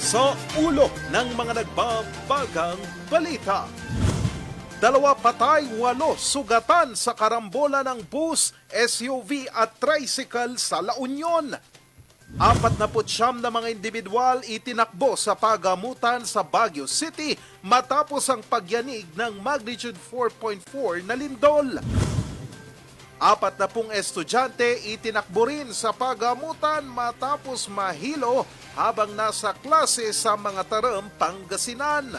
Sa ulo ng mga nagbabagang balita. 2 patay, 8 sugatan sa karambola ng bus, SUV at tricycle sa La Union. 49 na mga individual itinakbo sa pagamutan sa Baguio City matapos ang pagyanig ng magnitude 4.4 na lindol. 40 estudyante itinakbo rin sa pagamutan matapos mahilo habang nasa klase sa mga Taram, Pangasinan.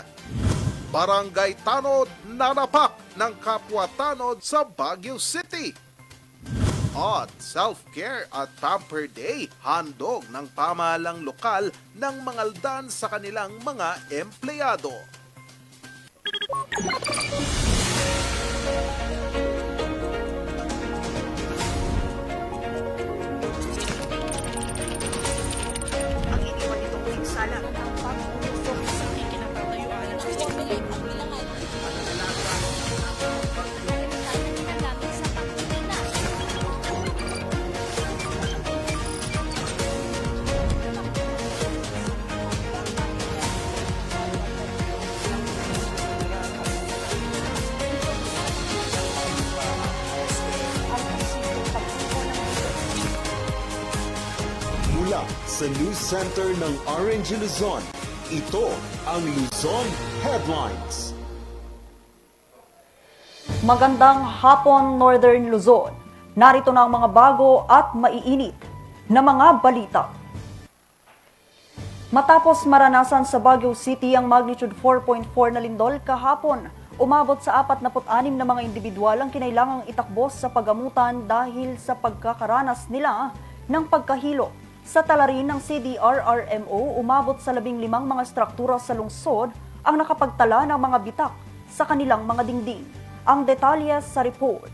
Barangay Tanod nanapak ng kapwa Tanod sa Baguio City. At self-care at pamper day, handog ng pamahalang lokal ng mga aldan sa kanilang mga empleyado. Ang iniwan nitong pinsala ng pag-uusok sa ikinapatayuan ng pamilya ang bilangan. Mula sa News Center ng Orange Luzon, ito ang Luzon Headlines. Magandang hapon, Northern Luzon. Narito na ang mga bago at maiinit na mga balita. Matapos maranasan sa Baguio City ang magnitude 4.4 na lindol kahapon, umabot sa 46 na mga individual ang kinailangang itakbo sa pagamutan dahil sa pagkakaranas nila ng pagkahilo. Sa talarin ng CDRRMO, umabot sa 15 mga struktura sa lungsod ang nakapagtala ng mga bitak sa kanilang mga dingding. Ang detalye sa report.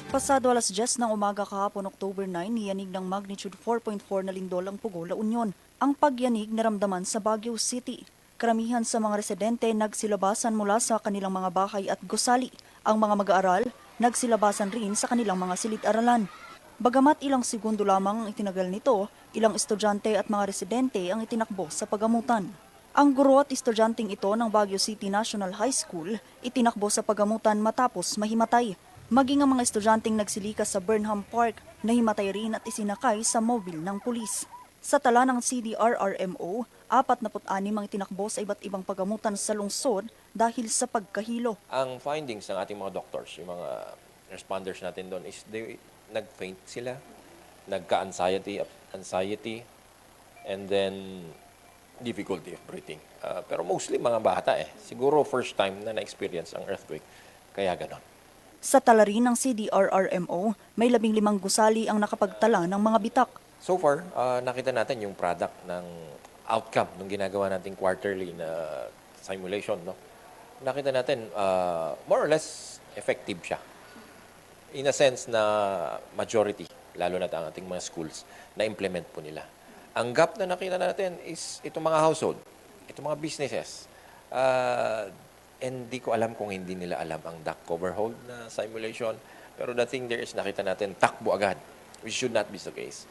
Pasado alas 10 ng umaga kahapon October 9, niyanig ng magnitude 4.4 na lindol ang Pugo, La Union. Ang pagyanig naramdaman sa Baguio City. Karamihan sa mga residente nagsilabasan mula sa kanilang mga bahay at gusali. Ang mga mag-aaral nagsilabasan rin sa kanilang mga silid-aralan. Bagamat ilang segundo lamang ang itinagal nito, ilang estudyante at mga residente ang itinakbo sa pagamutan. Ang guro at estudyanteng ito ng Baguio City National High School itinakbo sa pagamutan matapos mahimatay. Maging ang mga estudyanteng nagsilikas sa Burnham Park, nahimatay rin at isinakay sa mobile ng pulis. Sa tala ng CDRRMO, 46 ang itinakbo sa iba't ibang pagamutan sa lungsod dahil sa pagkahilo. Ang findings ng ating mga doctors, yung mga responders natin doon is nag-faint sila, nagka-anxiety, and then difficulty of breathing. Pero mostly mga bata Siguro first time na na-experience ang earthquake, kaya ganon. Sa tala rin ng CDRRMO, may 15 gusali ang nakapagtala ng mga bitak. So far, nakita natin yung product ng outcome ng ginagawa nating quarterly na simulation. No? Nakita natin, more or less, effective siya. In a sense na majority, lalo na ang ating mga schools, na-implement po nila. Ang gap na nakita natin is itong mga household, itong mga businesses. And di ko alam kung hindi nila alam ang duct cover hold na simulation. Pero the thing there is nakita natin takbo agad, which should not be the case.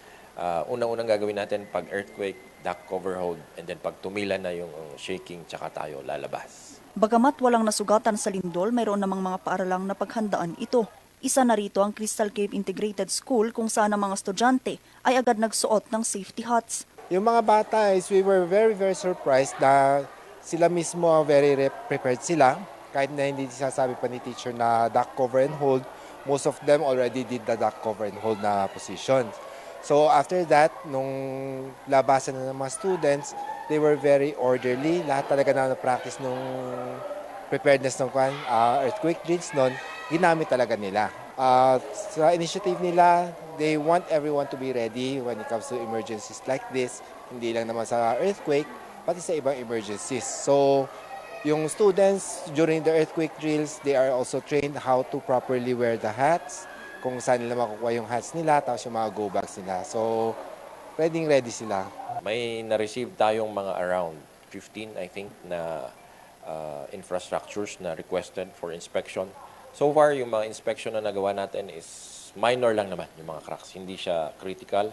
Unang-unang gagawin natin pag earthquake, duct cover hold, and then pag tumila na yung shaking, tsaka tayo lalabas. Bagamat walang nasugatan sa lindol, mayroon namang mga paaralang napaghandaan ito. Isa na rito ang Crystal Cave Integrated School kung saan ang mga estudyante ay agad nagsuot ng safety hats. Yung mga bata we were very surprised na sila mismo very prepared sila. Kahit na hindi sasabi pa ni teacher na duct cover and hold, most of them already did the duct cover and hold na position. So after that, nung labasan na ng mga students, they were very orderly. Lahat talaga na-practice nung preparedness ng earthquake drills noon, ginamit talaga nila. Sa initiative nila, they want everyone to be ready when it comes to emergencies like this. Hindi lang naman sa earthquake, pati sa ibang emergencies. So, yung students during the earthquake drills, they are also trained how to properly wear the hats, kung saan nila makukuha yung hats nila, tapos yung mga go bags nila. So, ready sila. May na-receive tayong mga around 15, I think, na infrastructures na requested for inspection. So far, yung mga inspection na nagawa natin is minor lang naman, yung mga cracks. Hindi siya critical.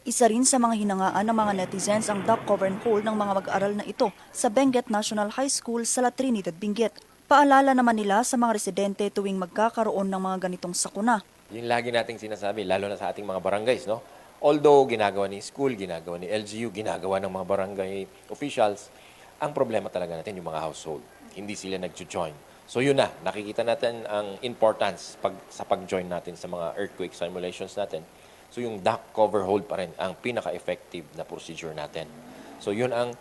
Isa rin sa mga hinangaan ng mga netizens ang duck cover and hold ng mga mag-aaral na ito sa Benguet National High School sa La Trinidad, Benguet. Paalala naman nila sa mga residente tuwing magkakaroon ng mga ganitong sakuna. Yung lagi nating sinasabi, lalo na sa ating mga barangays, no? Although ginagawa ni school, ginagawa ni LGU, ginagawa ng mga barangay officials, ang problema talaga natin yung mga household. Hindi sila nag-join. So yun na, nakikita natin ang importance sa pag-join natin sa mga earthquake simulations natin. So yung duck cover hold pa rin ang pinaka-effective na procedure natin. So yun ang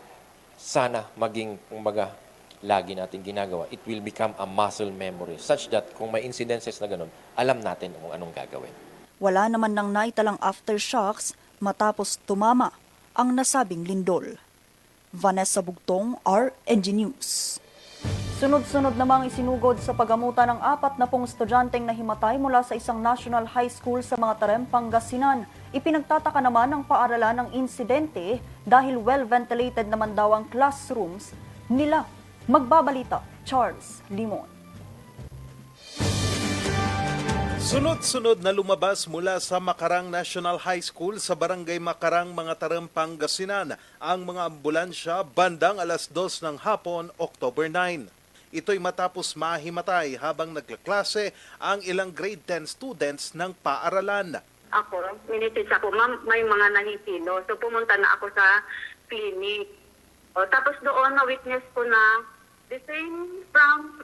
sana maging, kumbaga, lagi natin ginagawa. It will become a muscle memory such that kung may incidences na ganun, alam natin kung anong gagawin. Wala naman nang naitalang aftershocks matapos tumama ang nasabing lindol. Vanessa Bugtong, RNG News. Sunod-sunod namang isinugod sa pagamutan ng 40 estudyanteng nahimatay mula sa isang national high school sa mga Tarem, Pangasinan. Ipinagtataka naman ng paaralan ng insidente dahil well-ventilated naman daw ang classrooms nila. Magbabalita, Charles Limon. Sunod-sunod na lumabas mula sa Macarang National High School sa Barangay Macarang, mga Tarem, Pangasinan ang mga ambulansya bandang alas 2 ng hapon, October 9. Ito'y matapos mahimatay habang nagkaklase ang ilang grade 10 students ng paaralan. Ako, minitis ako, ma'am, may mga nahihilo. So pumunta na ako sa clinic. O, tapos doon na-witness ko na the same from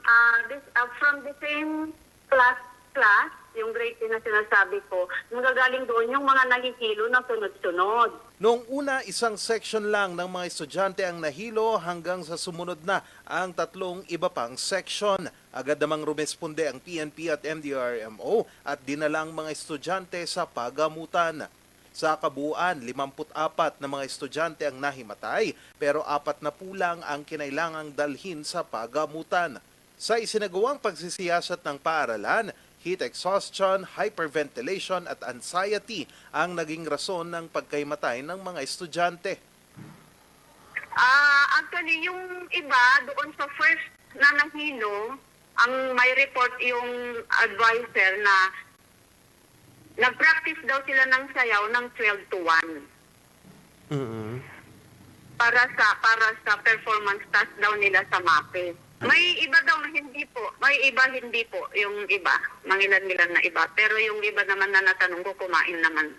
the same class, yung grade 10 na sinasabi ko, magagaling doon yung mga nahihilo na sunod-sunod. Noong una, isang section lang ng mga estudyante ang nahilo hanggang sa sumunod na ang 3 iba pang section. Agad namang rumesponde ang PNP at MDRMO at dinala ang mga estudyante sa pagamutan. Sa kabuuan, 54 na mga estudyante ang nahimatay pero 4 na pulang ang kinailangang dalhin sa pagamutan. Sa isinagawang pagsisiyasat ng paaralan, heat exhaustion, hyperventilation at anxiety ang naging rason ng pagkaimatay ng mga estudyante. Actually, yung iba doon sa first na nahilo, ang may report yung advisor na nag-practice daw sila ng sayaw ng 12 to 1. Para sa performance task daw nila sa MAPE. May iba daw na hindi po. May iba hindi po. Yung iba. Mangilan-ngilan na iba. Pero yung iba naman na natanong ko, kumain naman.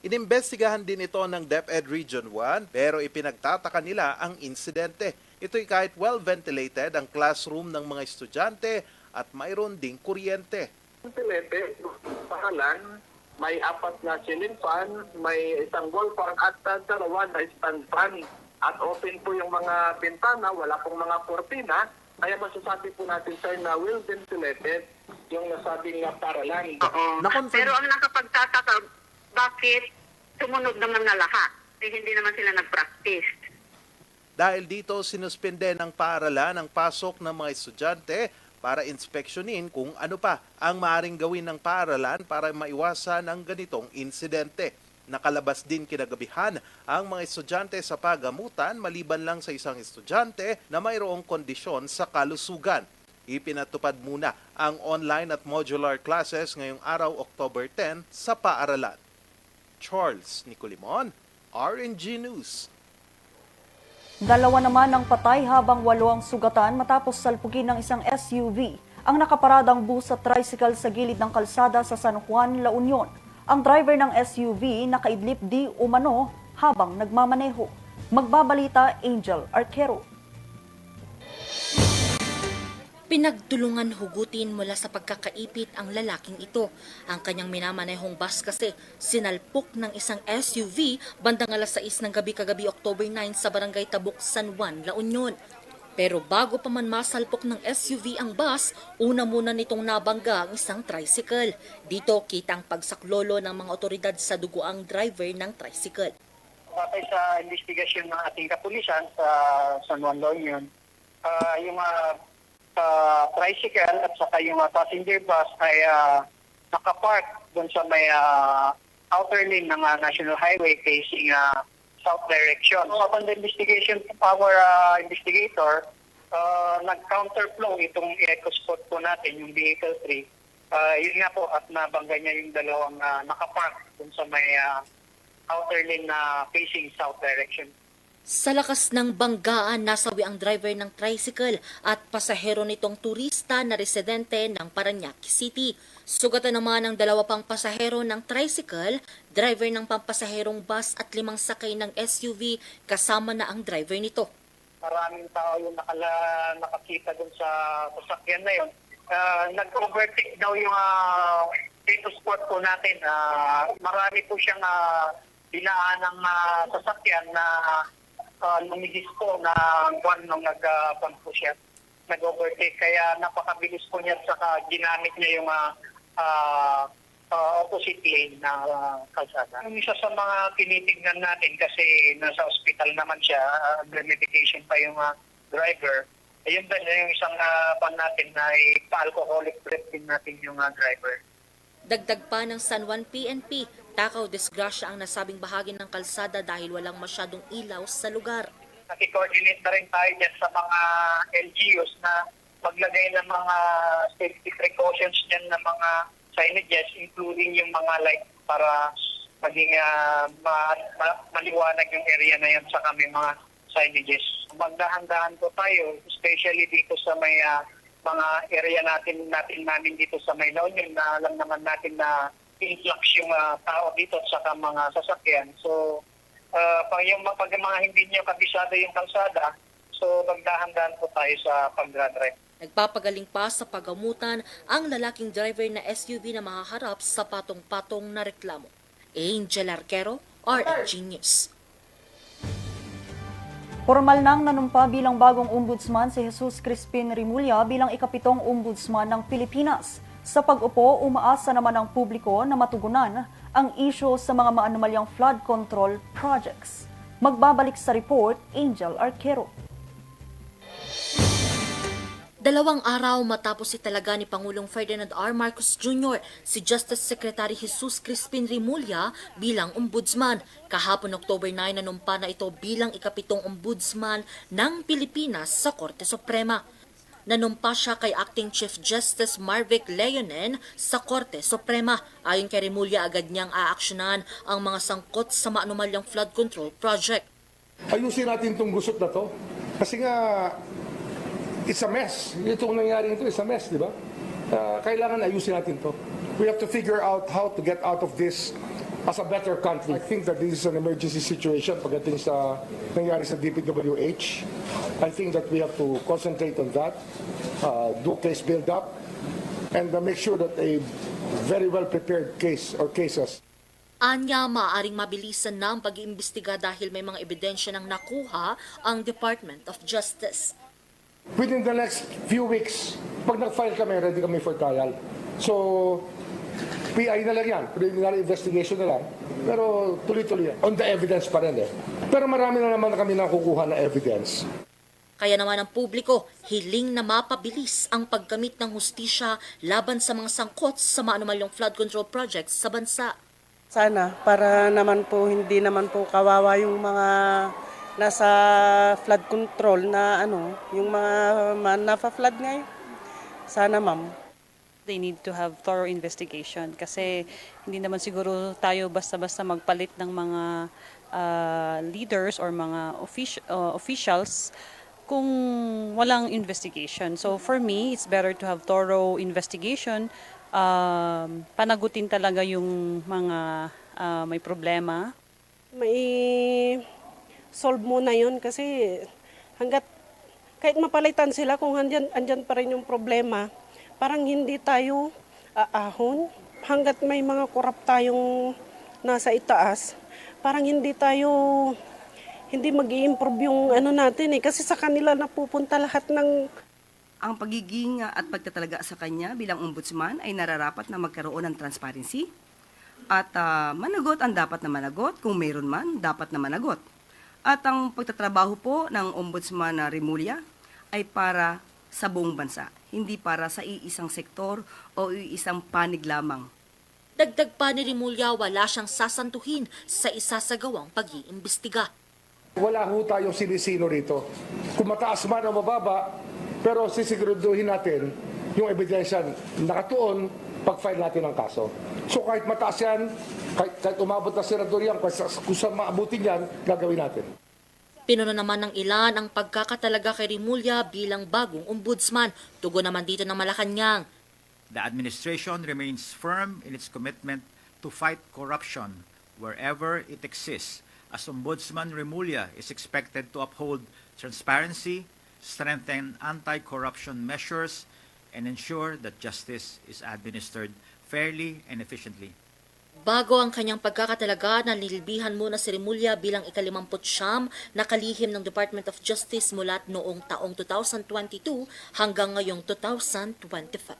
Inimbestigahan din ito ng DepEd Region 1 pero ipinagtataka nila ang insidente. Ito'y kahit well-ventilated ang classroom ng mga estudyante at mayroon ding kuryente. Ventilated, pahalan, may 4 na ceiling fan, may isang wall fan at dalawa na stand fan. At open po yung mga bintana, wala pong mga kortina. Kaya masasabi po natin, sir, na well-ventilated yung nasabing paaralan. Oo. Pero ang nakapagtataka, bakit sumunod naman na lahat? Hindi naman sila nag-practice. Dahil dito, sinuspende ng paaralan ang pasok ng mga estudyante para inspeksyonin kung ano pa ang maaaring gawin ng paaralan para maiwasan ang ganitong insidente. Nakalabas din kinagabihan ang mga estudyante sa pagamutan maliban lang sa isang estudyante na mayroong kondisyon sa kalusugan. Ipinatupad muna ang online at modular classes ngayong araw, October 10 sa paaralan. Charles Nicolimon, RNG News. 2 naman ang patay habang 8 ang sugatan matapos salpugin ng isang SUV ang nakaparadang bus at tricycle sa gilid ng kalsada sa San Juan, La Union. Ang driver ng SUV nakaidlip di umano habang nagmamaneho. Magbabalita, Angel Arquero. Pinagtulungan hugutin mula sa pagkakaipit ang lalaking ito. Ang kanyang minamanehong bus kasi sinalpok ng isang SUV bandang alas 6 ng gabi kagabi October 9 sa Barangay Tabuk, San Juan, La Union. Pero bago pa man masalpok ng SUV ang bus, una muna nitong nabangga ang isang tricycle. Dito kita ang pagsaklolo ng mga otoridad sa duguang driver ng tricycle. Batay sa investigasyon ng ating kapulisan sa San Juan, La Union, yung tricycle at saka yung passenger bus ay nakapark doon sa may outer lane ng National Highway facing south direction. So, upon the investigation of our investigator, nag-counterflow itong eco-spot po natin, yung vehicle 3. Yun nga po, at nabangga niya yung dalawang nakapark dun sa may outer lane na facing south direction. Sa lakas ng banggaan, nasawi ang driver ng tricycle at pasahero nitong turista na residente ng Parañaque City. Sugatan naman ang 2 pang pasahero ng tricycle, driver ng pampasaherong bus at 5 sakay ng SUV kasama na ang driver nito. Maraming tao yung nakakita dun sa sasakyan na yun. Nag-overtake daw yung dito spot po natin. Marami po siyang dinaan ng sasakyan na lumigis po na buwan nung nag-pan po siya. Nag-overtake. Kaya napakabilis po niya at saka ginamit niya yung opposite lane na kalsada. Yung isa sa mga tinitignan natin kasi nasa ospital naman siya, medication pa yung driver. Ayun ba yung isang pan natin na pa-alcoholic breath din natin yung driver. Dagdag pa ng San Juan PNP, takaw disgrasya ang nasabing bahagi ng kalsada dahil walang masyadong ilaw sa lugar. Naki-coordinate na rin tayo dyan sa mga LGUs na maglagay ng mga safety precautions dyan ng mga signages, including yung mga light para maging maliwanag yung area na yan sa kami mga signages. Magdahan-dahan po tayo, especially dito sa may mga area namin dito sa may La Union na alam naman natin na influx yung tao dito at saka mga sasakyan. So, pag mga hindi nyo kabisado yung kalsada, so magdahan-dahan po tayo sa pag-drive. Nagpapagaling pa sa pagamutan ang lalaking driver na SUV na mahaharap sa patong-patong na reklamo. Angel Arquero, RNG News. Formal nang nanumpa bilang bagong ombudsman si Jesus Crispin Rimulya bilang ika-7 ombudsman ng Pilipinas. Sa pag-upo, umaasa naman ang publiko na matugunan ang isyu sa mga maanomalyang flood control projects. Magbabalik sa report, Angel Arquero. 2 araw matapos italaga ni Pangulong Ferdinand R. Marcos Jr. si Justice Secretary Jesus Crispin Rimulya bilang ombudsman. Kahapon October 9 nanumpa na ito bilang ika-7 ombudsman ng Pilipinas sa Korte Suprema. Nanumpa siya kay Acting Chief Justice Marvic Leonen sa Korte Suprema. Ayon kay Rimulya, agad niyang aaksyonan ang mga sangkot sa maanumalyang flood control project. Ayusin natin itong gusot na to. Kasi nga, it's a mess. Itong nangyari ito is a mess, di ba? Kailangan ayusin natin to. We have to figure out how to get out of this as a better country. I think that this is an emergency situation pagdating sa nangyari sa DPWH. I think that we have to concentrate on that, do case build-up, and make sure that a very well-prepared case or cases. Anya, maaaring mabilisan na ang pag-iimbestiga dahil may mga ebidensya nang nakuha ang Department of Justice. Within the next few weeks, pag nag-file kami, ready kami for trial. So, PI na lang yan, preliminary investigation na lang. Pero tuloy-tuloy yan. On the evidence pa rin eh. Pero marami na naman kami nakukuha na evidence. Kaya naman ang publiko, hiling na mapabilis ang paggamit ng hustisya laban sa mga sangkot sa maanumalyang flood control projects sa bansa. Sana, para naman po, hindi naman po kawawa yung mga nasa flood control na yung mga nafa-flood ngayon. Sana ma'am. They need to have thorough investigation kasi hindi naman siguro tayo basta-basta magpalit ng mga leaders or mga officials kung walang investigation. So for me, it's better to have thorough investigation. Panagutin talaga yung mga may problema. May solve muna yun kasi hanggat kahit mapalitan sila kung andyan pa rin yung problema, parang hindi tayo aahon. Hanggat may mga korap tayong nasa itaas, parang hindi mag-i-improve yung natin kasi sa kanila napupunta lahat ng... Ang pagiging at pagtatalaga sa kanya bilang ombudsman ay nararapat na magkaroon ng transparency at managot ang dapat na managot, kung mayroon man, dapat na managot. At ang pagtatrabaho po ng Ombudsman Rimulya ay para sa buong bansa, hindi para sa iisang sektor o iisang panig lamang. Dagdag pa ni Rimulya, wala siyang sasantuhin sa isasagawang pag-iimbestiga. Wala ho tayong sinisino rito. Kung mataas man o mababa, pero sisiguraduhin natin yung ebidensya nakatuon pag-file natin ang kaso. So kahit mataas yan, kahit umabot na senador yan, kung saan maabutin yan, gagawin natin. Pinuno naman ng ilan ang pagkakatalaga kay Rimulya bilang bagong ombudsman. Tugon naman dito ng Malacanang. The administration remains firm in its commitment to fight corruption wherever it exists. As Ombudsman Rimulya is expected to uphold transparency, strengthen anti-corruption measures, and ensure that justice is administered fairly and efficiently. Bago ang kanyang pagkakatalaga, nalilbihan muna si Rimulya bilang ika-59 na kalihim ng Department of Justice mula noong taong 2022 hanggang ngayong 2025.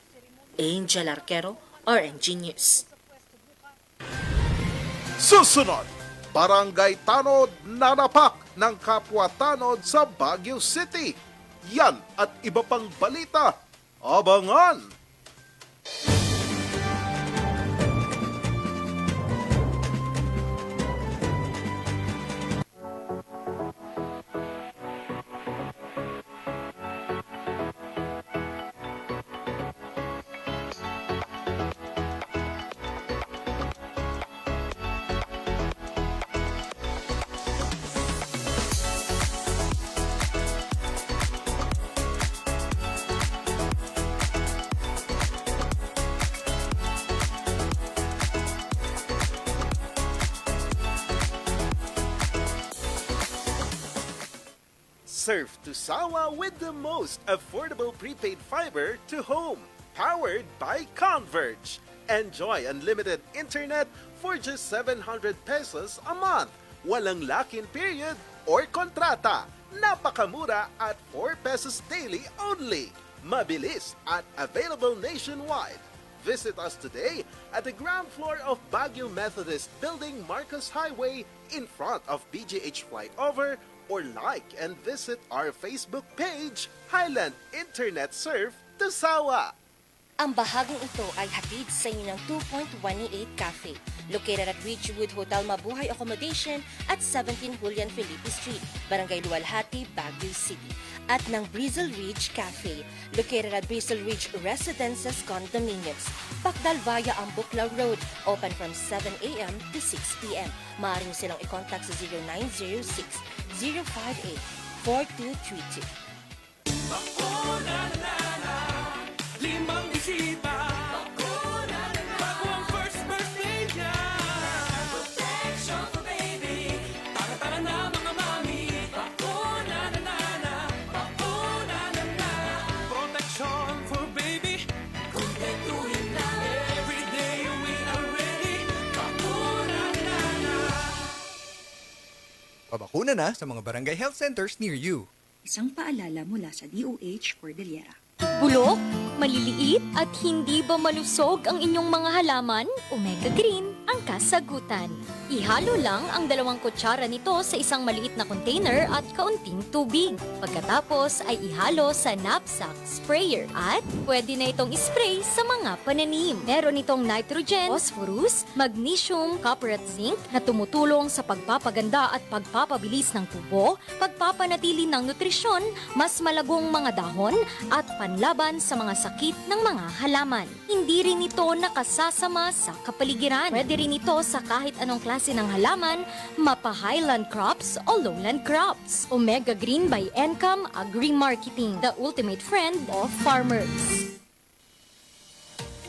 Angel Arquero, RNG News. Susunod, Barangay Tanod nanapak ng kapwa Tanod sa Baguio City. Yan at iba pang balita. Abangan! Surf to Sawa with the most affordable prepaid fiber to home, powered by Converge. Enjoy unlimited internet for just 700 pesos a month. Walang lock-in period or kontrata. Napakamura at 4 pesos daily only. Mabilis at available nationwide. Visit us today at the ground floor of Baguio Methodist Building, Marcos Highway, in front of BGH Flyover, or like and visit our Facebook page, Highland Internet Surf to Sawa. Ang bahaging ito ay hatid sa inyo ng 2.188 Cafe, located at Ridgewood Hotel Mabuhay Accommodation at 17 Julian Felipe Street, Barangay Luwalhati, Baguio City. At ng Breezel Ridge Cafe, located at Breezel Ridge Residences Condominiums, Pacdal via Ambuclaw Road, open from 7 a.m. to 6 p.m. Maaari silang i-contact sa 0906-058-4232. Limang bisita. Bago ang first birthday niya. Protection for baby. Tara-tara na mga mami. Bakuna na nana. Bakuna na na. Protection for baby. Kumpletuhin na. Every day we are ready. Bakuna na nana. Pabakuna na sa mga barangay health centers near you. Isang paalala mula sa DOH Cordillera. Bulok, maliliit at hindi ba malusog ang inyong mga halaman? Omega Green ang kasagutan. Ihalo lang ang 2 kutsara nito sa isang maliit na container at kaunting tubig. Pagkatapos ay ihalo sa knapsack sprayer at pwede na itong spray sa mga pananim. Meron itong nitrogen, phosphorus, magnesium, copper at zinc na tumutulong sa pagpapaganda at pagpapabilis ng tubo, pagpapanatili ng nutrisyon, mas malagong mga dahon at panlaban sa mga sakit ng mga halaman. Hindi rin ito nakasasama sa kapaligiran. Pwede rin ito sa kahit anong klase ng halaman, mapa highland crops o lowland crops. Omega Green by Encam Agri-Marketing, the ultimate friend of farmers.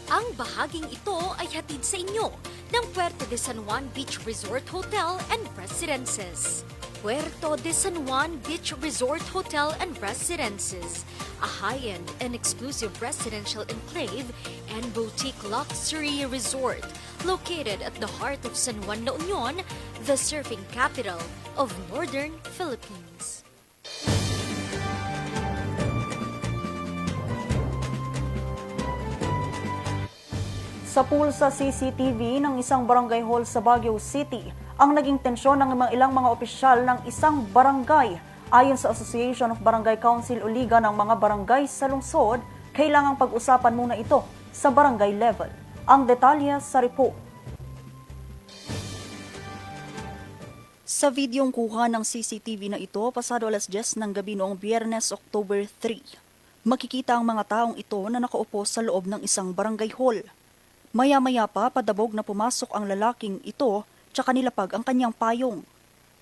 Ang bahaging ito ay hatid sa inyo ng Puerto de San Juan Beach Resort Hotel and Residences. Puerto de San Juan Beach Resort Hotel and Residences, a high-end and exclusive residential enclave and boutique luxury resort located at the heart of San Juan La Union, the surfing capital of Northern Philippines. Sa pool sa CCTV ng isang barangay hall sa Baguio City, ang naging tensyon ng ilang mga opisyal ng isang barangay. Ayon sa Association of Barangay Council o Liga ng mga barangay sa lungsod, kailangang pag-usapan muna ito sa barangay level. Ang detalye sa report. Sa videong kuha ng CCTV na ito, pasado alas 10 ng gabi noong Biyernes, October 3, makikita ang mga taong ito na nakaupo sa loob ng isang barangay hall. Maya-maya pa padabog na pumasok ang lalaking ito tsaka nilapag ang kanyang payong.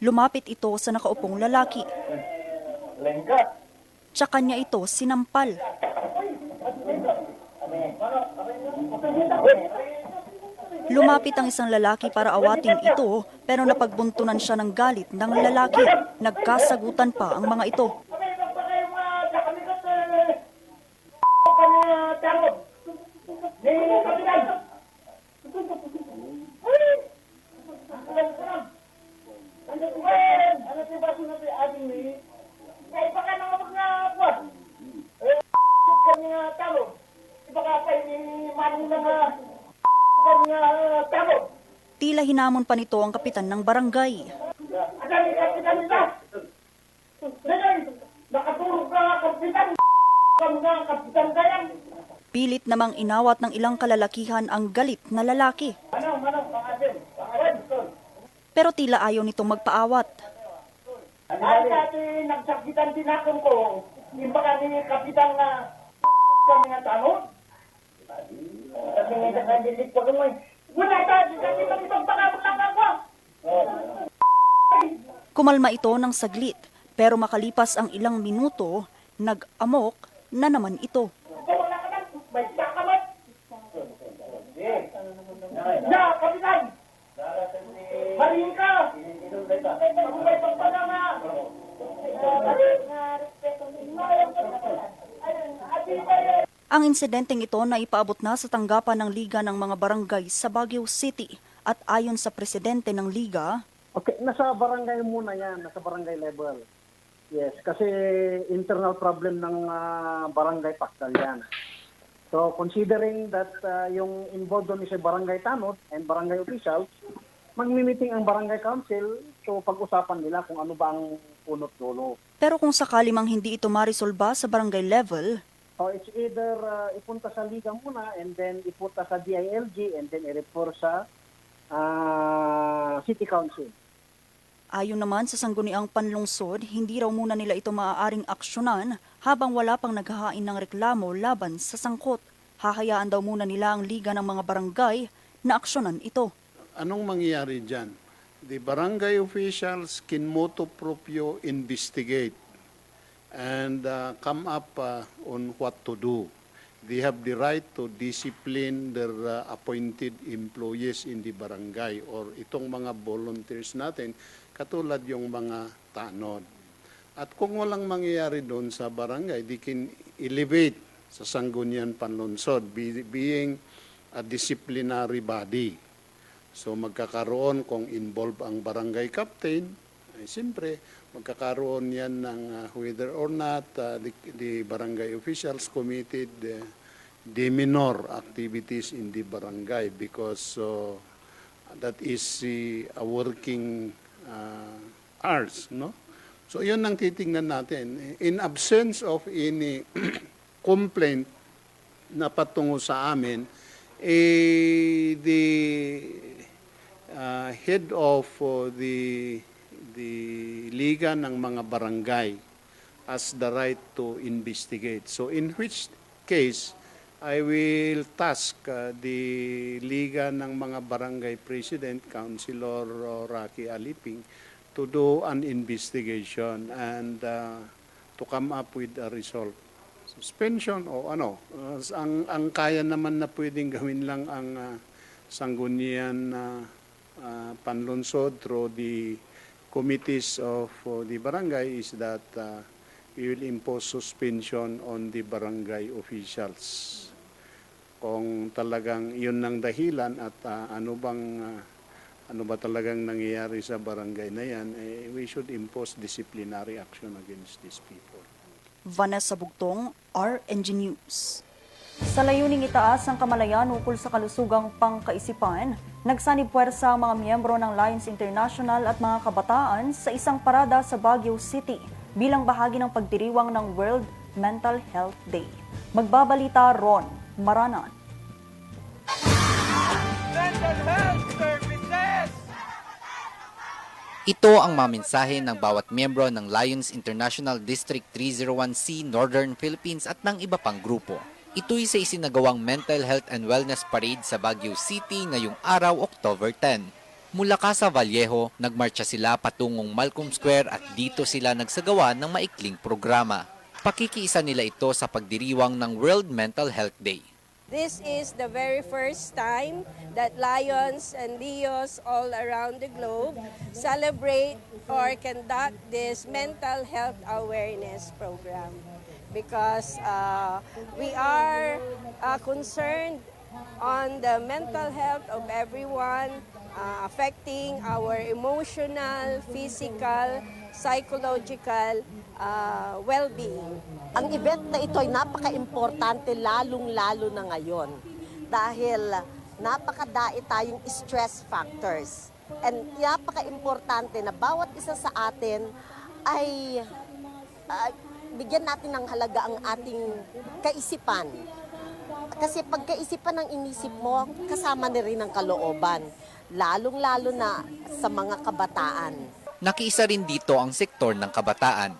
Lumapit ito sa nakaupong lalaki. Tsaka niya ito sinampal. Lumapit ang isang lalaki para awatin ito pero napagbuntunan siya ng galit ng lalaki. Nagkasagutan pa ang mga ito. Tila hinamon pa nito ang kapitan ng barangay. Pilit namang inawat ng ilang kalalakihan ang galit na lalaki. Pero tila ayaw nitong magpaawat. Nagsakitan din ako ko, yung baka ni kapitan na kami nga tanong. Kasi nga nagdilig pa kami. Wala tayo, kasi kami itong pangamot lang ako. Kumalma ito ng saglit, pero makalipas ang ilang minuto, nag-amok na naman ito. May sakamat. Na, kapitan! Marin ka! Magumay pang panama! Ang insidenteng ito na ipaabot na sa tanggapan ng Liga ng mga Barangay sa Baguio City at ayon sa presidente ng Liga, Okay, nasa barangay muna yan, nasa barangay level. Yes, kasi internal problem ng barangay Pascal yan. So considering that yung involved doon is a barangay tanod and barangay officials, magmi-meeting ang barangay council, so pag-usapan nila kung ano ba ang punot dulo. pero kung sakali mang hindi ito marisolba sa barangay level, So it's either ipunta sa liga muna and then ipunta sa DILG and then i-refer sa city council. ayon naman sa sangguniang panlungsod, hindi raw muna nila ito maaaring aksyonan habang wala pang naghahain ng reklamo laban sa sangkot. Hahayaan daw muna nila ang Liga ng mga Barangay na aksyonan ito. Anong mangyayari dyan? The barangay officials can motu proprio investigate and come up on what to do. They have the right to discipline their appointed employees in the barangay or itong mga volunteers natin, katulad yung mga tanod. At kung walang mangyayari doon sa barangay, they can elevate sa Sangguniang Panlungsod, being a disciplinary body. So magkakaroon kung involved ang barangay captain, ay siyempre magkakaroon yan ng whether or not the barangay officials committed the minor activities in the barangay because that is a working hours, no? So yun ang titingnan natin. In absence of any complaint na patungo sa amin, the head of the Liga ng mga Barangay has the right to investigate. So in which case, I will task the Liga ng mga Barangay President, Councilor Rocky Aliping, to do an investigation and to come up with a result. Suspension o ano. Ang kaya naman na pwedeng gawin lang ang sanggunian panlungsod through the committees of the barangay is that we will impose suspension on the barangay officials. Kung talagang yun ang dahilan at ano ba talagang nangyayari sa barangay na yan, we should impose disciplinary action against these people. Vanessa Bugtong, RNG News. Sa layuning itaas ang kamalayan ukol sa kalusugang pangkaisipan, nagsanib puwersa ang mga miyembro ng Lions International at mga kabataan sa isang parada sa Baguio City bilang bahagi ng pagdiriwang ng World Mental Health Day. Magbabalita Ron Maranan. Mental Health Services! Ito ang mga mensahe ng bawat miyembro ng Lions International District 301C Northern Philippines at ng iba pang grupo. Ito'y sa isinagawang Mental Health and Wellness Parade sa Baguio City ngayong araw, October 10. Mula Casa Vallejo, nagmarcha sila patungong Malcolm Square at dito sila nagsagawa ng maikling programa. Pakikiisa nila ito sa pagdiriwang ng World Mental Health Day. This is the very first time that Lions and Leos all around the globe celebrate or conduct this mental health awareness program because we are concerned on the mental health of everyone, affecting our emotional, physical, psychological well-being. Ang event na ito ay napaka-importante lalong-lalo na ngayon dahil napakadai tayong stress factors. And napaka-importante na bawat isa sa atin ay bigyan natin ng halaga ang ating kaisipan. Kasi pagkaisipan ng inisip mo, kasama na rin ang kalooban, lalong-lalo na sa mga kabataan. Nakiisa rin dito ang sektor ng kabataan.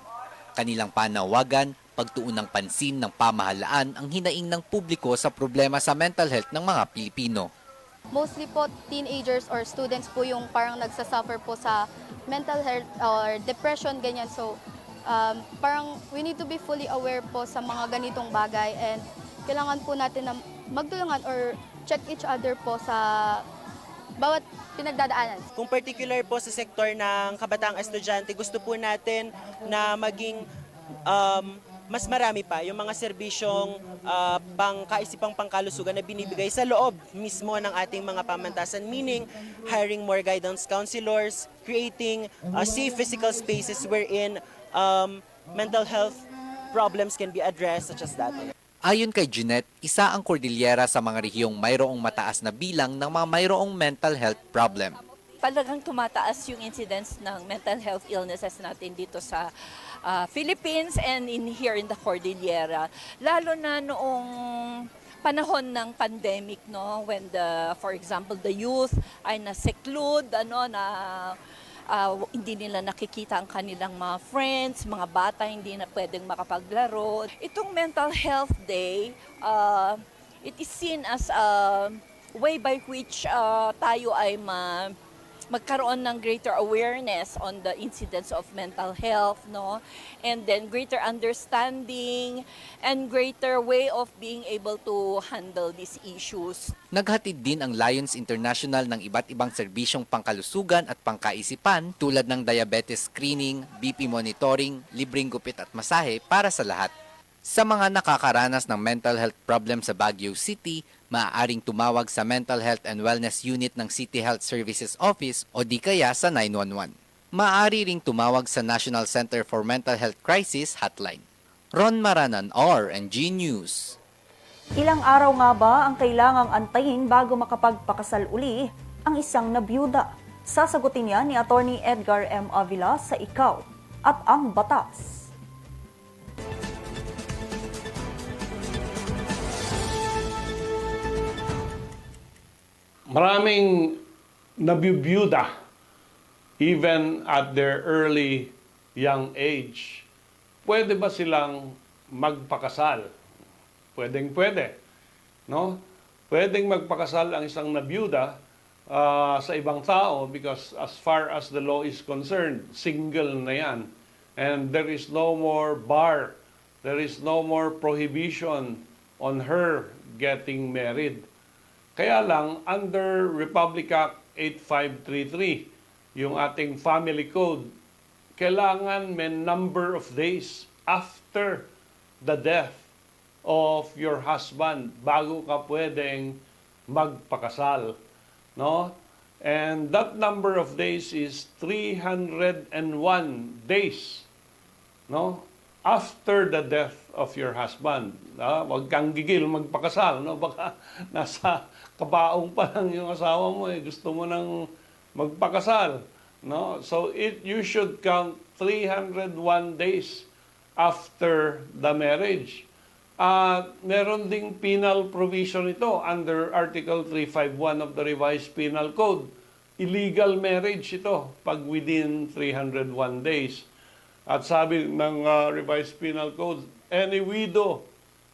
Kanilang panawagan, pagtuon ng pansin ng pamahalaan ang hinaing ng publiko sa problema sa mental health ng mga Pilipino. Mostly po teenagers or students po yung parang nagsasuffer po sa mental health or depression, ganyan. So parang we need to be fully aware po sa mga ganitong bagay and kailangan po natin na magtulungan or check each other po sa bawat pinagdadaanan. Kung particular po sa sektor ng kabataang estudyante, gusto po natin na maging mas marami pa yung mga serbisyong pangkaisipang pangkalusugan na binibigay sa loob mismo ng ating mga pamantasan, meaning hiring more guidance counselors, creating safe physical spaces wherein mental health problems can be addressed such as that. Ayon kay Jeanette, isa ang Cordillera sa mga rehiyong mayroong mataas na bilang ng mga mayroong mental health problem. Talagang tumataas yung incidence ng mental health illnesses natin dito sa Philippines and here in the Cordillera. Lalo na noong panahon ng pandemic, no, when for example the youth ay na-seclude, hindi nila nakikita ang kanilang mga friends, mga bata hindi na pwedeng makapaglaro. Itong Mental Health Day, it is seen as a way by which tayo ay magkaroon ng greater awareness on the incidence of mental health, no? And then greater understanding and greater way of being able to handle these issues. Naghatid din ang Lions International ng iba't ibang serbisyong pangkalusugan at pangkaisipan tulad ng diabetes screening, BP monitoring, libreng gupit at masahe para sa lahat. Sa mga nakakaranas ng mental health problem sa Baguio City, maaaring tumawag sa Mental Health and Wellness Unit ng City Health Services Office o di kaya sa 911. Maaari ring tumawag sa National Center for Mental Health Crisis Hotline. Ron Maranan, RNG News. Ilang araw nga ba ang kailangang antayin bago makapagpakasal uli ang isang nabiyuda? Sasagutin yan ni Attorney Edgar M. Avila sa Ikaw at ang Batas. Maraming nabibiyuda even at their early young age. Pwede ba silang magpakasal? Pwedeng-pwede. No? Pwedeng magpakasal ang isang nabiyuda sa ibang tao because as far as the law is concerned, single na yan. And there is no more bar. There is no more prohibition on her getting married. Kaya lang, under Republic Act 8533, yung ating family code, kailangan may number of days after the death of your husband bago ka pwedeng magpakasal. No? And that number of days is 301 days. No? After the death of your husband. Huwag kang gigil magpakasal. No? Baka nasa kabaong pa lang yung asawa mo. Gusto mo nang magpakasal. No? So you should count 301 days after the marriage. Meron ding penal provision ito under Article 351 of the Revised Penal Code. Illegal marriage ito pag within 301 days. At sabi ng Revised Penal Code, any widow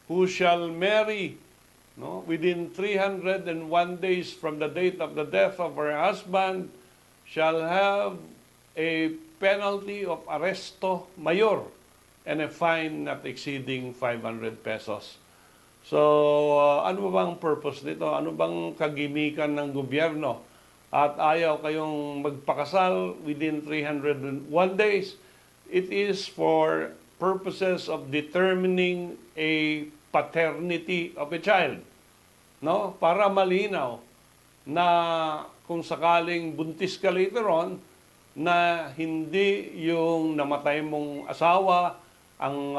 who shall marry within 301 days from the date of the death of her husband shall have a penalty of arresto mayor and a fine not exceeding 500 pesos. So, ano bang purpose nito? Ano bang kagimikan ng gobyerno? At ayaw kayong magpakasal within 301 days. It is for purposes of determining a paternity of a child. No? Para malinaw na kung sakaling buntis ka later on, na hindi yung namatay mong asawa ang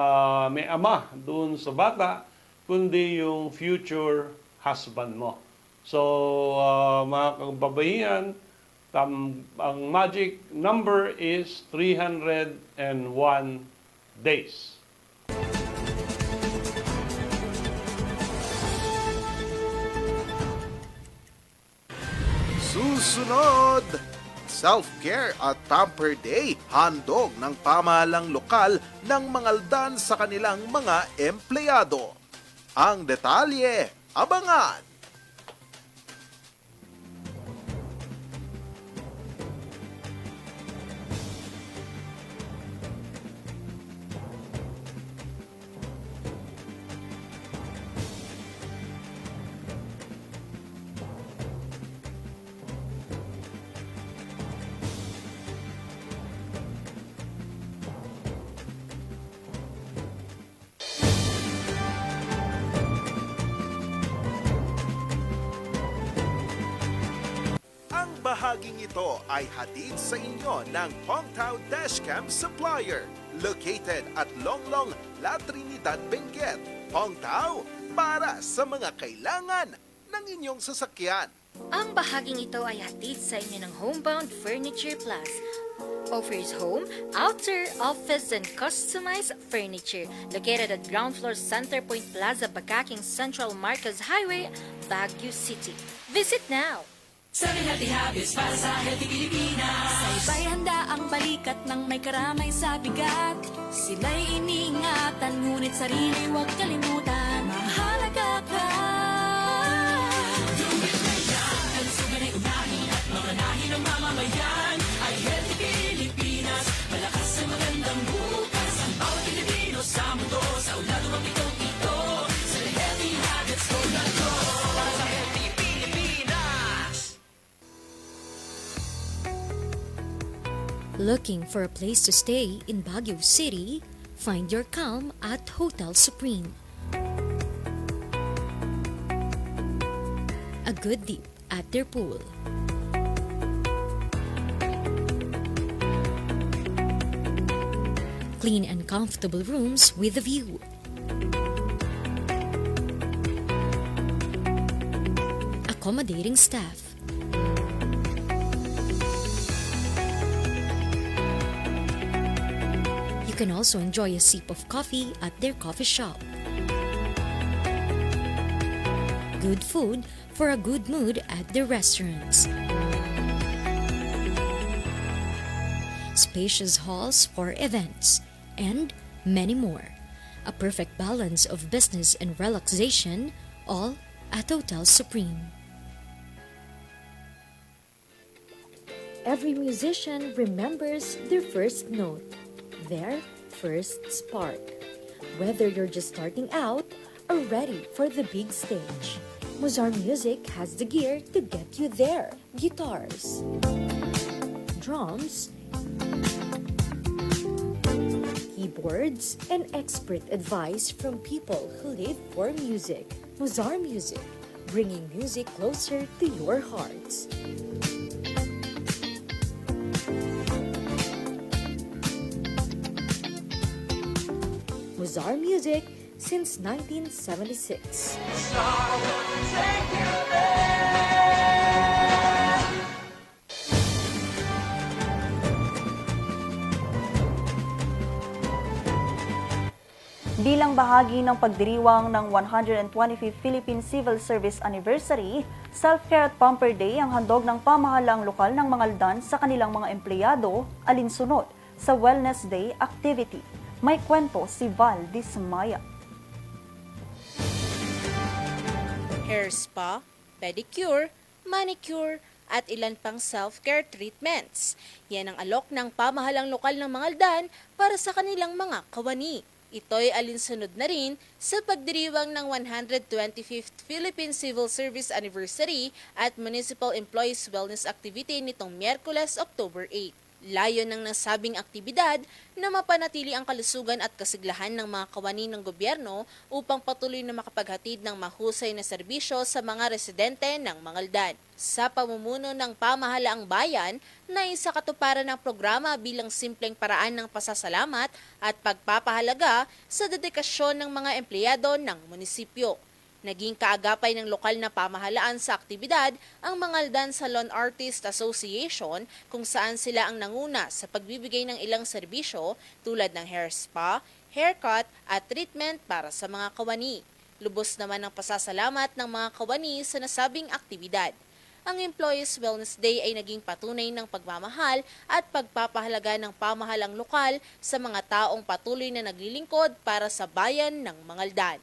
may ama doon sa bata, kundi yung future husband mo. So, mga kababayan, ang magic number is 301 days. Susunod, Self-Care at Pamper Day, handog ng pamahalang lokal ng mangaldan sa kanilang mga empleyado. Ang detalye, abangan! Bahaging ito ay hatid sa inyo ng Pongtao Dashcam Supplier, located at Longlong, La Trinidad, Benguet. Pongtao, para sa mga kailangan ng inyong sasakyan. Ang bahaging ito ay hatid sa inyo ng Homebound Furniture Plus. Offers home, outer, office, and customized furniture. Located at ground floor Centerpoint Plaza, Bakaking Central Marcos Highway, Baguio City. Visit now! 7 Healthy Habits para sa Healthy Pilipinas. Sa iba'y handa ang balikat ng may karamay sa bigat. Sila'y iniingatan, ngunit sarili huwag kalimutan. Mahalaga ka. Dumit na yan, kalusugan ay unahin at mga nahin ng mamamayan ay Healthy Pilipinas. Malakas sa magandang bukas. Ang bawat Pilipino sa mundo, sa ulado ang ito. Sa Healthy Habits ko na to. Para sa Healthy Looking for a place to stay in Baguio City? Find your calm at Hotel Supreme. A good dip at their pool. Clean and comfortable rooms with a view. Accommodating staff. You can also enjoy a sip of coffee at their coffee shop. Good food for a good mood at their restaurants. Spacious halls for events, and many more. A perfect balance of business and relaxation, all at Hotel Supreme. Every musician remembers their first note. Their first spark. Whether you're just starting out or ready for the big stage, Mozar Music has the gear to get you there. Guitars, drums, keyboards, and expert advice from people who live for music. Mozar Music, bringing music closer to your hearts. Mozar Music since 1976. Bilang bahagi ng pagdiriwang ng 125th Philippine Civil Service Anniversary, Self-Care at Pamper Day ang handog ng pamahalaang lokal ng mangaldan sa kanilang mga empleyado alinsunod sa Wellness Day activity. May kwento si Val Dismaya. hair spa, pedicure, manicure, at ilan pang self-care treatments. Yan ang alok ng pamahalang lokal ng Mangaldan para sa kanilang mga kawani. Ito'y alinsunod na rin sa pagdiriwang ng 125th Philippine Civil Service Anniversary at Municipal Employees Wellness Activity nitong Miyerkules, October 8. Layo ng nasabing aktibidad na mapanatili ang kalusugan at kasiglahan ng mga kawani ng gobyerno upang patuloy na makapaghatid ng mahusay na serbisyo sa mga residente ng Mangaldan. Sa pamumuno ng pamahalaang bayan na isa katuparan ng programa bilang simpleng paraan ng pasasalamat at pagpapahalaga sa dedikasyon ng mga empleyado ng munisipyo. Naging kaagapay ng lokal na pamahalaan sa aktibidad ang Mangaldan Salon Artist Association kung saan sila ang nanguna sa pagbibigay ng ilang serbisyo tulad ng hair spa, haircut at treatment para sa mga kawani. Lubos naman ang pasasalamat ng mga kawani sa nasabing aktibidad. Ang Employees Wellness Day ay naging patunay ng pagmamahal at pagpapahalaga ng pamahalang lokal sa mga taong patuloy na naglilingkod para sa bayan ng Mangaldan.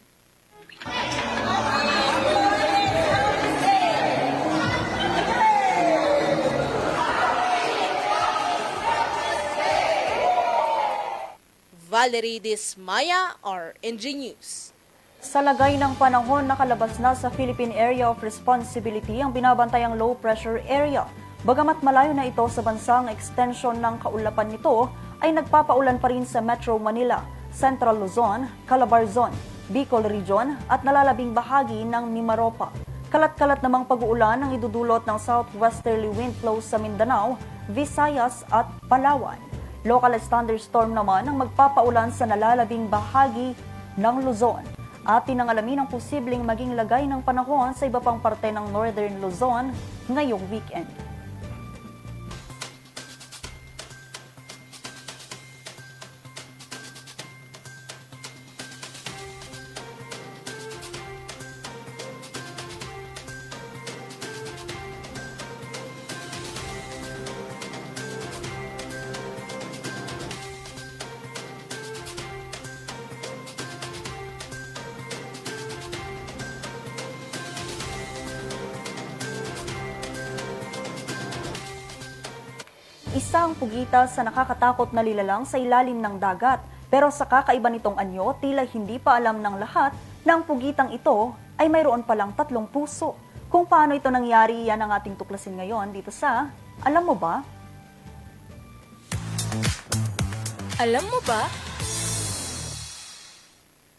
Valerie Dismaya, RNG News. Sa lagay ng panahon, nakalabas na sa Philippine Area of Responsibility ang binabantayang low pressure area. Bagamat malayo na ito sa bansang extension ng kaulapan nito, ay nagpapaulan pa rin sa Metro Manila, Central Luzon, Calabarzon, Bicol Region at nalalabing bahagi ng Mimaropa. Kalat-kalat namang pag-uulan ang idudulot ng southwesterly wind flows sa Mindanao, Visayas at Palawan. Local thunderstorm naman ang magpapaulan sa nalalabing bahagi ng Luzon. At tinangalamin ang posibleng maging lagay ng panahon sa iba pang parte ng Northern Luzon ngayong weekend. Isang pugita sa nakakatakot na lilalang sa ilalim ng dagat. Pero sa kakaiba nitong anyo, tila hindi pa alam ng lahat na ang pugitang ito ay mayroon palang 3 puso. Kung paano ito nangyari, yan ang ating tuklasin ngayon dito sa Alam Mo Ba? Alam mo ba?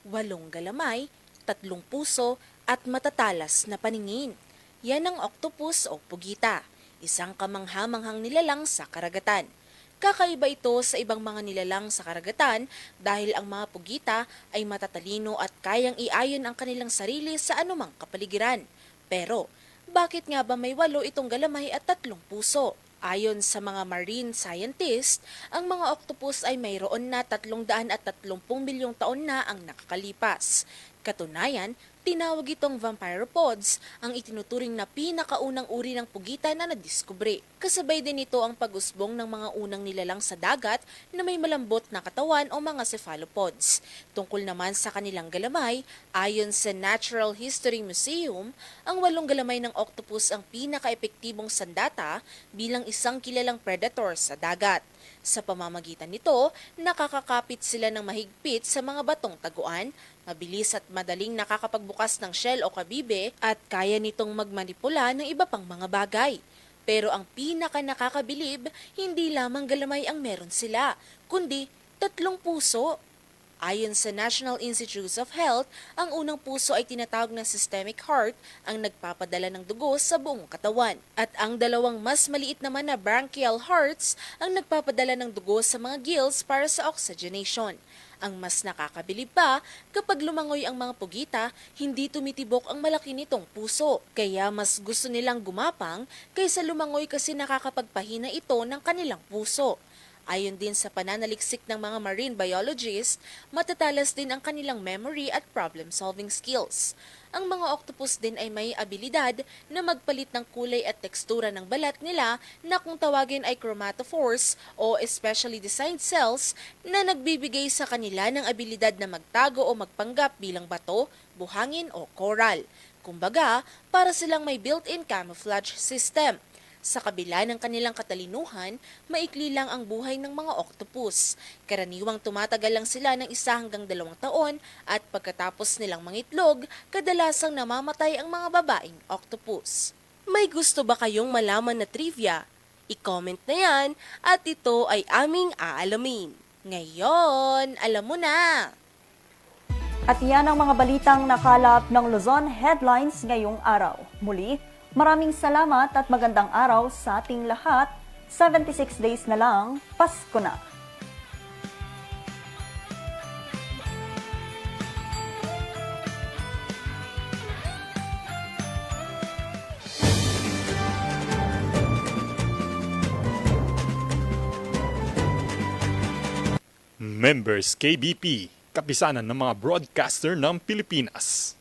8 galamay, 3 puso at matatalas na paningin. Yan ang octopus o pugita. Isang kamangha-manghang nilalang sa karagatan. Kakaiba ito sa ibang mga nilalang sa karagatan dahil ang mga pugita ay matatalino at kayang iayon ang kanilang sarili sa anumang kapaligiran. Pero, bakit nga ba may 8 itong galamay at 3 puso? Ayon sa mga marine scientist, ang mga octopus ay mayroon na 330 milyong taon na ang nakakalipas. Katunayan, tinawag itong vampiropods, ang itinuturing na pinakaunang uri ng pugita na nadiskubre. Kasabay din ito ang pag-usbong ng mga unang nilalang sa dagat na may malambot na katawan o mga cephalopods. Tungkol naman sa kanilang galamay, ayon sa Natural History Museum, ang 8 galamay ng octopus ang pinaka-epektibong sandata bilang isang kilalang predator sa dagat. Sa pamamagitan nito, nakakakapit sila ng mahigpit sa mga batong taguan, mabilis at madaling nakakapagbukas ng shell o kabibe at kaya nitong magmanipula ng iba pang mga bagay. Pero ang pinaka-nakakabilib, hindi lamang galamay ang meron sila, kundi 3 puso. Ayon sa National Institutes of Health, ang unang puso ay tinatawag na systemic heart, ang nagpapadala ng dugo sa buong katawan. At ang 2 mas maliit naman na branchial hearts ang nagpapadala ng dugo sa mga gills para sa oxygenation. Ang mas nakakabilib pa, kapag lumangoy ang mga pugita, hindi tumitibok ang malaki nitong puso. Kaya mas gusto nilang gumapang kaysa lumangoy kasi nakakapagpahina ito ng kanilang puso. Ayon din sa pananaliksik ng mga marine biologists, matatalas din ang kanilang memory at problem-solving skills. Ang mga octopus din ay may abilidad na magpalit ng kulay at tekstura ng balat nila na kung tawagin ay chromatophores o specially designed cells na nagbibigay sa kanila ng abilidad na magtago o magpanggap bilang bato, buhangin o coral. Kumbaga, para silang may built-in camouflage system. Sa kabila ng kanilang katalinuhan, maikli lang ang buhay ng mga octopus. Karaniwang tumatagal lang sila ng 1 hanggang 2 taon at pagkatapos nilang mangitlog, kadalasang namamatay ang mga babaeng octopus. May gusto ba kayong malaman na trivia? I-comment na yan at ito ay aming aalamin. Ngayon, alam mo na! At yan ang mga balitang nakalap ng Luzon Headlines ngayong araw. Muli, maraming salamat at magandang araw sa ating lahat. 76 days na lang, Pasko na. Members KBP, kapisanan ng mga broadcaster ng Pilipinas.